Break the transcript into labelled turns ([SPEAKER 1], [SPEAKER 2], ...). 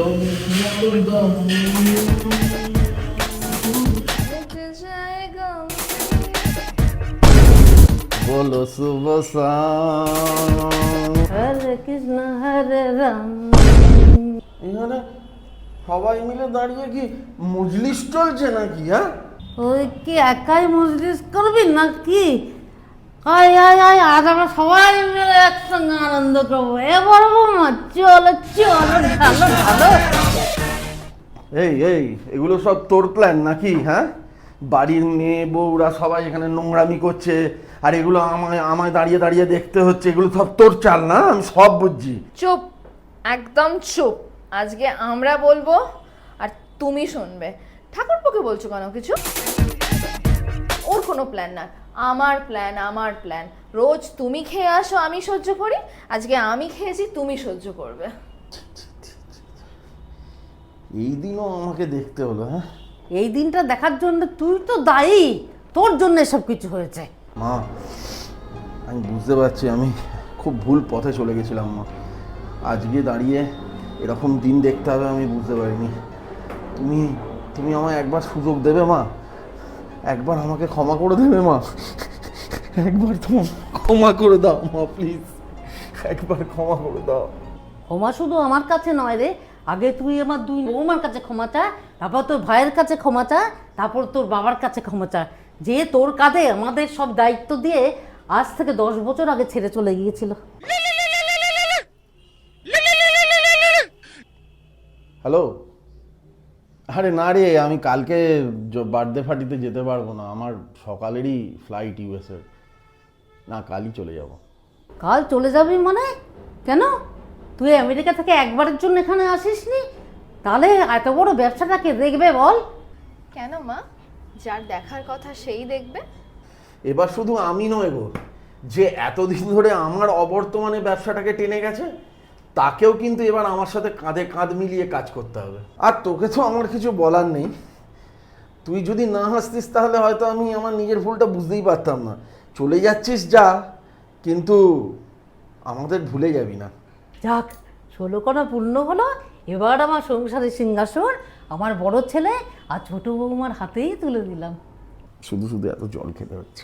[SPEAKER 1] দম মোর দম বলো শুভ শাম।
[SPEAKER 2] হরে কৃষ্ণ হরে রাম।
[SPEAKER 1] এখানে সবাই মিলে দাঁড়িয়ে কি মজলিস চলছে নাকি? হ্যাঁ,
[SPEAKER 2] ওই কি একাই মজলিস করবি নাকি? আয় আয় আয়, আজ আমরা সবাই মিলে একসঙ্গে আনন্দ করবো। এ বড় বৌমা, চলো চলো, ঢালো ঢালো।
[SPEAKER 1] এই এই এগুলো সব তোর প্ল্যান নাকি? হ্যাঁ, বাড়ির মেয়ে বউরা সবাই এখানে নোংরামি করছে আর এগুলো আমায় আমায় দাঁড়িয়ে দাঁড়িয়ে দেখতে হচ্ছে। এগুলো সব তোর চাল না? আমি সব বুঝছি।
[SPEAKER 3] চুপ, একদম চুপ। আজকে আমরা বলবো আর তুমি শুনবে। ঠাকুরপোকে বলছো কেন কিছু? ওর কোনো প্ল্যান না, আমার প্ল্যান, আমার প্ল্যান। রোজ তুমি খেয়ে আসো, আমি সহ্য করি। আজকে আমি খেয়েছি, তুমি সহ্য করবে।
[SPEAKER 1] এই দিনও আমাকে দেখতে হলো? হ্যাঁ,
[SPEAKER 2] এই দিনটা দেখার জন্য তুই তো দায়ী, তোর জন্য সব কিছু হয়েছে।
[SPEAKER 1] মা, আমি বুঝতে পারছি আমি খুব ভুল পথে চলে গেছিলাম মা। আজকে দাঁড়িয়ে এরকম দিন দেখতে হবে আমি বুঝতে পারিনি। তুমি তুমি আমায় একবার সুযোগ দেবে মা? একবার আমাকে ক্ষমা করে দেবে মা? একবার তোমার ক্ষমা করে দাও মা, প্লিজ একবার ক্ষমা করে দাও।
[SPEAKER 2] ক্ষমা শুধু আমার কাছে নয় রে, আগে তুই আমার দুই বৌমার কাছে ক্ষমা চা, তারপর তোর ভাইয়ের কাছে ক্ষমা চা, তারপর তোর বাবার কাছে ক্ষমা চা, যে তোর কাঁধে আমাদের সব দায়িত্ব দিয়ে আজ থেকে 10 বছর আগে ছেড়ে চলে গিয়েছিল।
[SPEAKER 1] হ্যালো, আরে না রে, আমি কালকে বার্থডে পার্টিতে যেতে পারবো না। আমার সকালেরই ফ্লাইট ইউএসের। না, কালই চলে যাব।
[SPEAKER 2] কাল চলে যাবি মানে? কেন? তুই আমেরিকা থেকে একবারের জন্য এখানে আসিসনি? তাহলে এত বড় ব্যবসাটাকে দেখবে বল?
[SPEAKER 3] কেন মা? যার দেখার কথা সেই দেখবে।
[SPEAKER 1] এবার শুধু আমি নয় গো, যে এতদিন ধরে আমার অবর্তমানে ব্যবসাটাকে টেনে গেছে তাকেও কিন্তু এবার আমার সাথে কাঁধে কাঁধ মিলিয়ে কাজ করতে হবে। আর তোকে তো আমার কিছু বলার নেই। তুই যদি না হাসতিস তাহলে হয়তো আমি আমার নিজের ভুলটা বুঝতেই পারতাম না। চলে যাচ্ছিস যা, কিন্তু আমাদের ভুলে যাবি না।
[SPEAKER 2] যাক, 16 কণা পূর্ণ হলো। এবার আমার সংসারের সিংহাসন আমার বড় ছেলে আর ছোট বৌমার হাতেই তুলে দিলাম।
[SPEAKER 1] শুধু শুধু এত জল খেতে হচ্ছে।